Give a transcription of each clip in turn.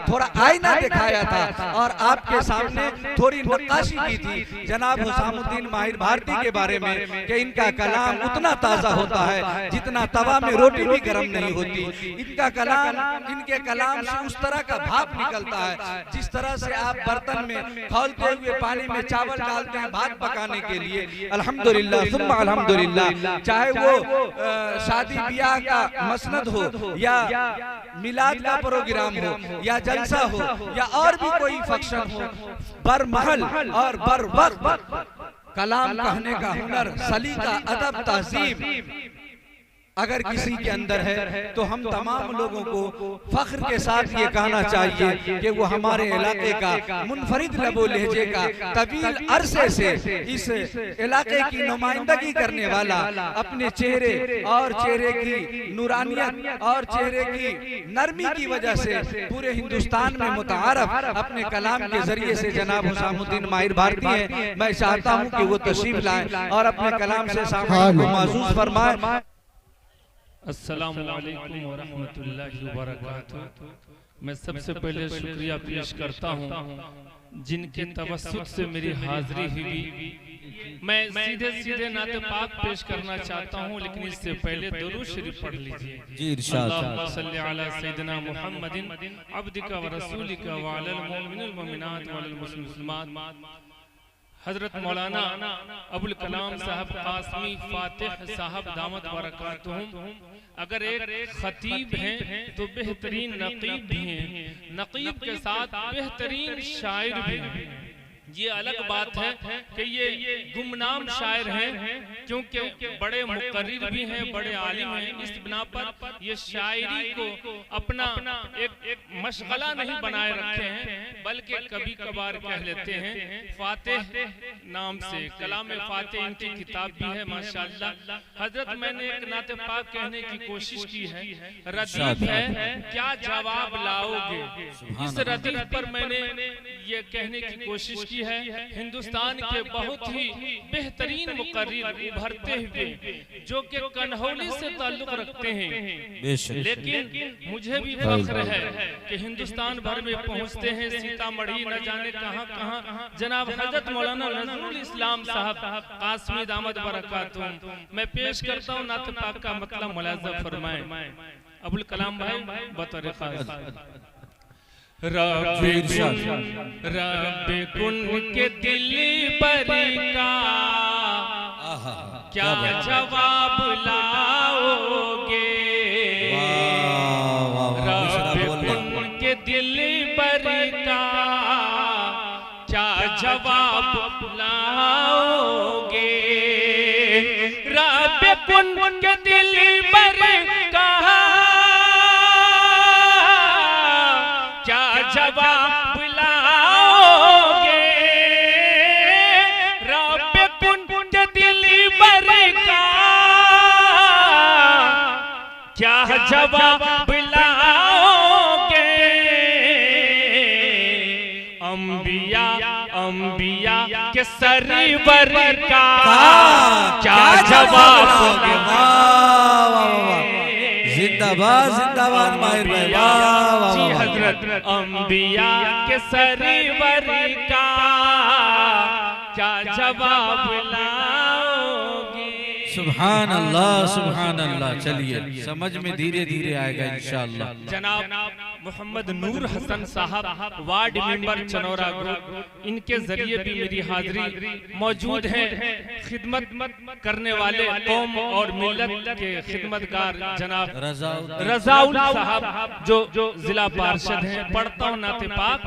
थोड़ा आईना दिखाया था और आपके सामने थोड़ी नक्काशी की थी जनाब हुसामुद्दीन माहिर भारती के बारे में कि इनका कलाम उतना ताज़ा होता है जितना तवा में रोटी भी गर्म नहीं होती। इनका कलाम, इनके कलाम से उस तरह का भाप निकलता है जिस तरह से आप बर्तन में खौलते हुए पानी में चावल डालते हैं भात पकाने के लिए। अल्हम्दुलिल्लाह सुम्मा अल्हम्दुलिल्लाह। चाहे वो शादी ब्याह का मसनद हो या मिलाद का प्रोग्राम हो या जलसा हो या और भी कोई फंक्शन हो, बरमहल और बर वक्त कलाम कहने का हुनर, सलीका, अदब, तहजीब अगर किसी के अंदर है तो हम तमाम लोगों को फख्र के साथ ये कहना चाहिए कि वो हमारे इलाके का मुनफरिद लबो लहजे का तवील अरसे से इस इलाके की नुमाइंदगी करने वाला, अपने चेहरे और चेहरे की नूरानियत और चेहरे की नरमी की वजह से पूरे हिंदुस्तान में मुतारफ अपने कलाम के जरिए से जनाब हुसामुद्दीन माहिर भारती हैं। मैं चाहता हूँ कि वो तशरीफ लाएं और अपने कलाम से सामने को महसूस फरमाएं। अस्सलामु अलैकुम व रहमतुल्लाहि व बरकातुहू। मैं सबसे पहले शुक्रिया पेश करता हूँ जिनके तवस्सुत से मेरी हाजिरी हुई। मैं सीधे सीधे नाते पाक पेश करना चाहता हूँ, लेकिन इससे पहले दुरूद शरीफ पढ़ लीजिए। जी इरशाद। अल्लाहुम्मा सल्लि अला सय्यिदिना मुहम्मदिन अब्दिका व रसूलिका व अलल मुमिनिल मुमिनात व अलल मुस्लिमात। हजरत मौलाना अबुल कलाम साहब कासमी फातिह साहब दामत बरकातुहुम अगर एक खतीब हैं तो बेहतरीन नकीब भी हैं, नकीब के साथ बेहतरीन शायर भी हैं। ये अलग बात है कि ये गुमनाम शायर हैं क्योंकि बड़े मुकर्रिर भी हैं, बड़े आलिम हैं। इस बिना पर ये शायरी को अपना एक मशगला नहीं बनाए रखे हैं, बल्कि कभी कभार कह लेते हैं। फातिह नाम से कलाम फातिह इनकी किताब भी है माशाअल्लाह। हजरत मैंने एक नाते पाक कहने की कोशिश की है, रदीफ है क्या जवाब लाओगे। इस रदीफ पर मैंने ये कहने की कोशिश की है। हिंदुस्तान के बहुत ही बेहतरीन मुकर्रिर उभरते हुए जो कि कन्हौली से ताल्लुक रखते हैं, लेकिन मुझे भी फख्र है कि हिंदुस्तान भर में पहुंचते हैं, सीतामढ़ी न जाने कहां कहां। जनाब हजरत मौलाना नजरुल इस्लाम साहब कासमी दामत बरकातुहुम मैं पेश करता हूं। नात पाक का मतलब मुलाज़ा फरमाएं। अबुल कलाम भाई बतौर खास रब्बे कुन के दिल पर का क्या जवाब लाओगे। रब्बे कुन के दिल पर का क्या जवाब लाओगे। रब्बे कुन के दिल पर का जवाब लाओगे। रब्बे कुन के दिल पर का क्या जवाब लाओगे। अंबिया के सरवर का क्या जवाब जिंदाबाद जिंदाबाद माहिर भाई। जी हजरत अंबिया के सरवर का क्या जवाब लाओगे। सुभान अल्लाह सुभान अल्लाह। चलिए समझ में धीरे धीरे आएगा इंशाअल्लाह। जनाब मोहम्मद नूर हसन साहब वार्ड मेंबर चनौरा ग्रुप, इनके जरिए भी मेरी हाजिरी मौजूद है। खिदमत करने वाले कौम और मिल्लत के खिदमतगार जनाब रजाउल साहब जो जिला पार्षद हैं। पढ़ता हूँ नाते पाक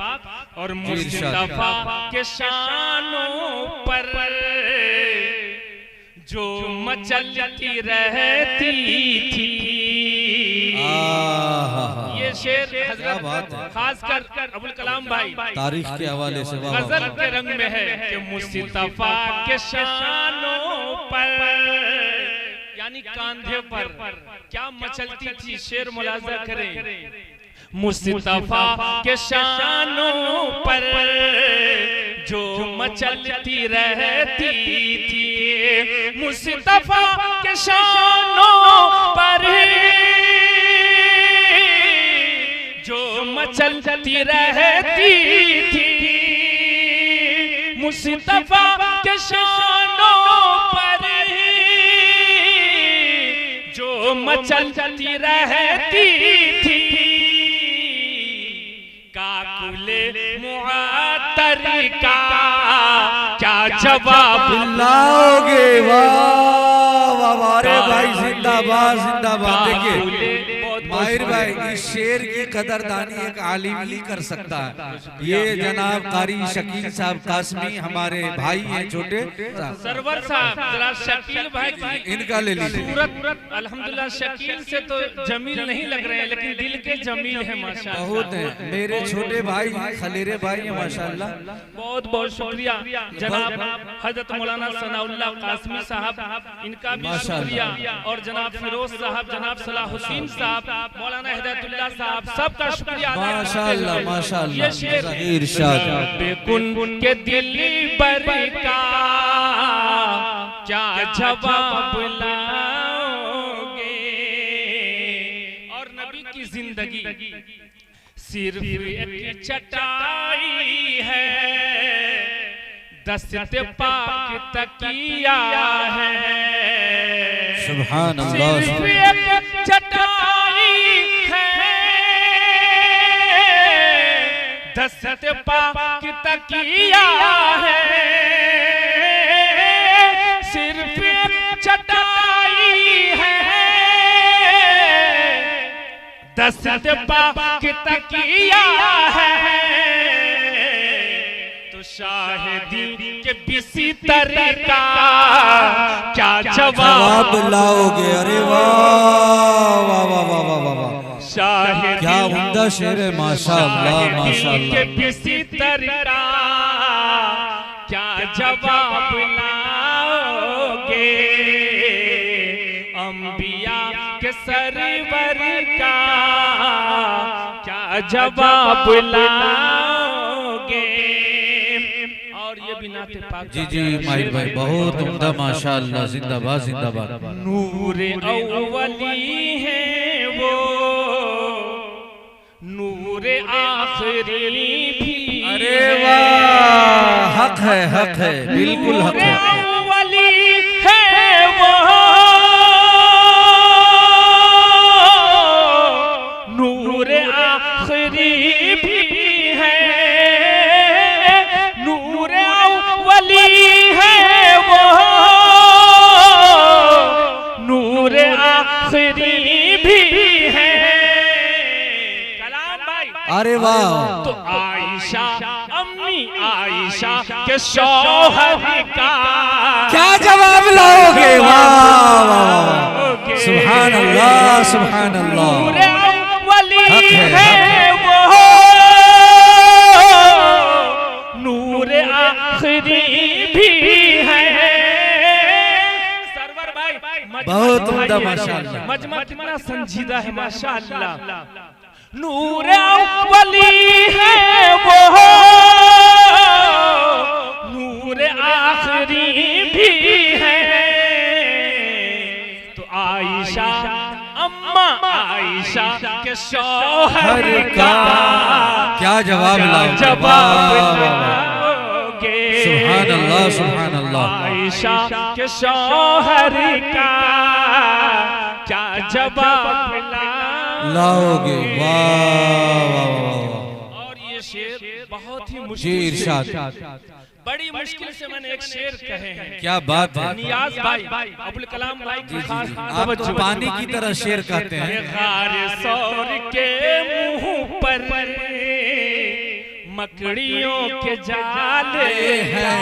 और मुस्तफा के शानों पर जो मचलती रहती थी। ये शेर हजरत खासकर अबुल कलाम भाई तारीख के हवाले से गजल के रंग में है कि मुस्तफा के शानों पर यानी कांधे पर क्या मचलती थी। शेर मुलाजा करें। मुस्तफा के शानों पर जो मचलती रहती थी। मुस्तफा के शानों पर जो मचलती रहती थी मुस्तफा के शानों पर, जो मचलती रहती थी काकुले मुअत्तर का क्या जवाब लाओगे? वाह वाह वाह रे भाई, जिंदाबाद जिंदाबाद। देखिए माहिर भाई, इस शेर की कदरदानी एक आलिम ही कर सकता है। ये जनाब कारी शकील साहब कासमी हमारे भाई हैं छोटे सरवर साहब, जरा शकील भाई की इनका ले लीजिए। सूरत अल्हम्दुलिल्लाह शकील से तो जमील नहीं लग रहे हैं, लेकिन दिल के जमील है माशाअल्लाह। बहुत है, मेरे छोटे भाई खलीरे भाई हैं माशाअल्लाह। बहुत बहुत शुक्रिया जनाब हजरत मौलाना सनाउल्लाह कासमी साहब, इनका भी शुक्रिया, और जनाब फिरोज साहब, जनाब सलाहुद्दीन साहब, मौलाना हिदायतुल्लाह साहब, सबका शुक्रिया माशाअल्लाह माशाअल्लाह। ये शेर इरशाद बेकुन के दिल पर का क्या जवाब लाओगे, और नबी की जिंदगी सिर्फ एक चटाई है, दस्ते पाक तकिया है, सुभान अल्लाह। सिर्फ एक चटाई है, दस्ते पाक तकिया है, सिर्फ एक चटाई है, दस्ते पाक तकिया है, तो शाहिदी के बिस्तर का क्या जवाब लाओगे? अरे वाह वाह वाह वाह वाह वाह, शाहिदी क्या उम्दा शेर है माशाअल्लाह माशाअल्लाह। के बिस्तर का क्या जवाब लाओगे, अंबिया के सरवर का क्या जवाब लाओगे। और ये भी नाते पाक जी जी माहिर भाई, बहुत उम्दा माशाअल्लाह, जिंदाबाद जिंदाबाद। नूरे अव्वली है वो, नूरे आखिरी भी। अरे वाह, हक है बिल्कुल हक है। अव्वली है वो, नूरे आखिरी भी है, नूरे अव्वली है वो, नूरे आखिरी भी है। कलाम भाई, अरे वाह, तो आयशा अम्मी आयशा के शौहर का क्या जवाब लाओगे? वाह वाह, सुभान अल्लाह सुभान अल्लाह। नूरे अव्वली है वो, नूरे आखिरी भी है। सरवर भाई बहुत उम्दा माशाअल्लाह। मजमा कितना संजीदा है माशाअल्लाह। नूर अव्वली है वो, नूर आखिरी भी है। तो आयशा अम्मा आयशा के शौहर का क्या जवाब लाओगे? सुभान अल्लाह सुभान अल्लाह। आयशा के शौहर का क्या जवाब लाओगे? वाह वाह वाह। और ये शेर बहुत ही जी मुश्किल इरशाद। बड़ी मुश्किल से मैंने एक शेर कहे हैं। क्या बात है। नियाज भाई अबुल कलाम भाई की खास आप तो पानी की तरह शेर कहते हैं। गार सौर के मुंह पर मकड़ियों के जाले हैं।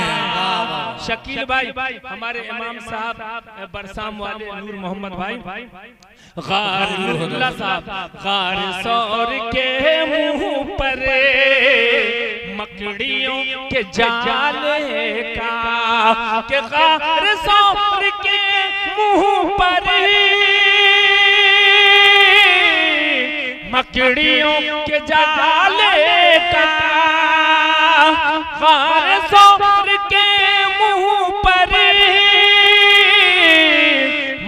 शकील भाई हमारे इमाम साहब बरसाम वाले नूर मोहम्मद भाई, गार नूरुल्लाह साहब, गार सौर के मुंह पर मकड़ियों के जाले का, के गार सौर के मुंह पर मकड़ियों के जाले का, गार सौर के मुंह पर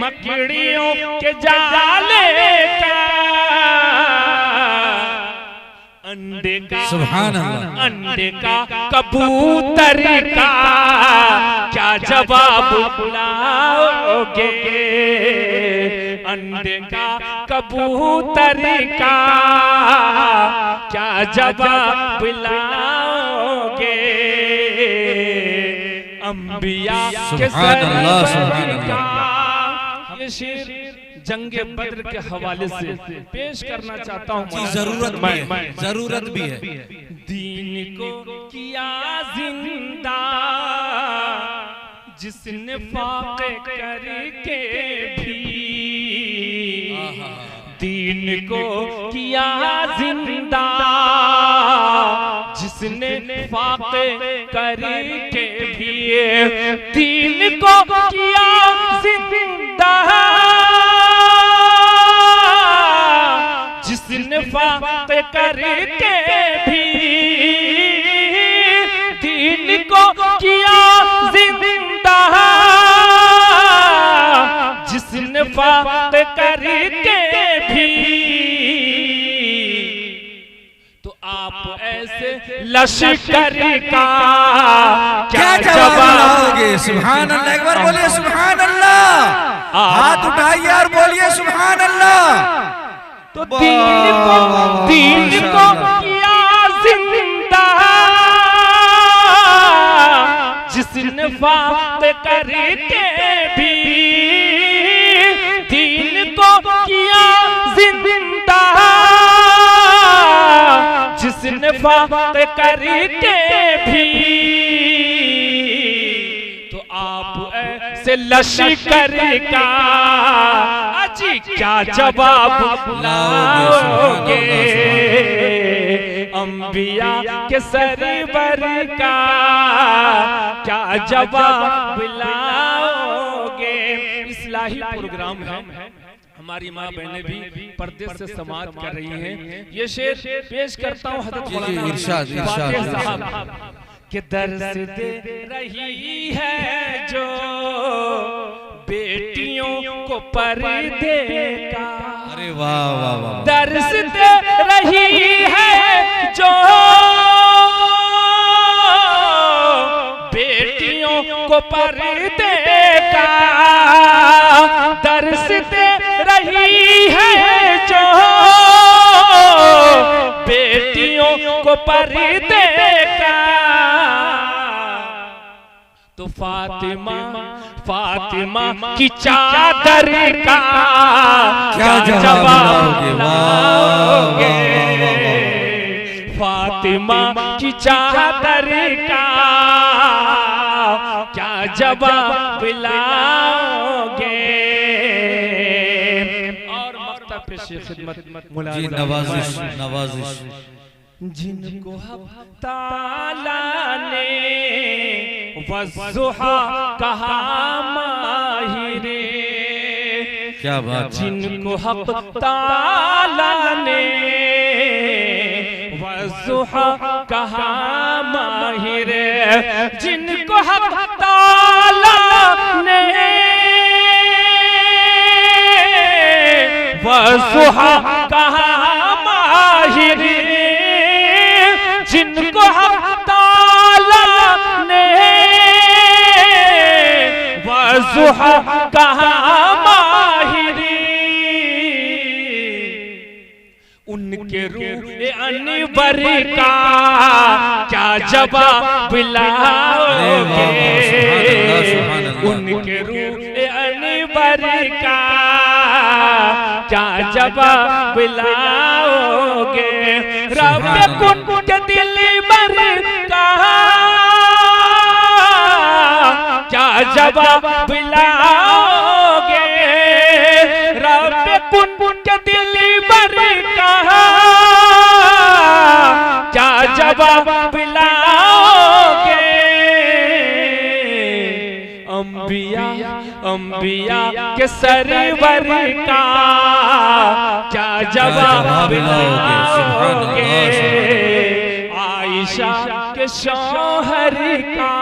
मकड़ियों के जाले का अंडे का सुभान अल्लाह, अंडे का कबूतर का क्या जवाब बुलाओगे? अंडे का कबूतर का क्या जवाब बुलाओगे? अंबिया के सरवर का ये शेर जंगे बद्र के हवाले से पेश करना चाहता हूँ। जरूरत भी है। दीन को किया जिंदा जिसने फाक़े करके भी, दीन को किया जिंदा जिसने फाक़े करके भी, दीन को किया जिंदा जिसने फाक़े करके भी, दीन को किया जिंदा जिसने फाक़े करके भी। तो आप ऐसे लश्कर का क्या जवाब दोगे? सुभान अल्लाह, एक बार बोलिए सुभान अल्लाह, हाथ उठाइए और बोलिए सुभान अल्लाह। तो दीन को किया जिंदा जिसने फाक़े करके भी, दीन को किया जिंदा जिसने फाक़े करके भी। तो आप ऐसे लश्कर का अजी क्या जवाब लाओगे? अंबिया के सरवर का क्या जवाब लाओगे? इस्लाही प्रोग्राम है, हमारी माँ बहनें भी पर्दे से समाअत कर रही हैं। ये शेर पेश करता हूँ हज़रत मौलाना साहब के दर्स दे रही है जो बेटियों को पर्दे का। अरे वाह वाह वाह, दर्स दे रही है जो बेटियों को पर्दे का, दर्स दे रही है जो बेटियों को पर्दे का। तो फातिमा की चादर का क्या जवाब लाओगे? फातिमा की चादर का क्या जवाब लाओगे? और मक्तब पेश खिदमत मुलाज़िम नवाजिश जिनको ताला ने वज़्ज़ुहा कहा माहिरे, क्या बात, जिनको हक़ ताला ने वज़्ज़ुहा कहा माहिरे, जिनको हक़ ताला ने वज़्ज़ुहा कहा माहिरे, जिनको हक़ ताला ने वज़्ज़ुहा कहा माहिरी, उनके रूह अनवर का क्या जवाब लाओगे? उनके रूह अनवर का क्या जवाब लाओगे? रब कुन के दिल पर का क्या जवाब लाओगे? रब कुन के दिल पर का क्या जवाब लाओगे? अंबिया के सरवर का क्या जवाब लाओगे? आयशा के शौहर का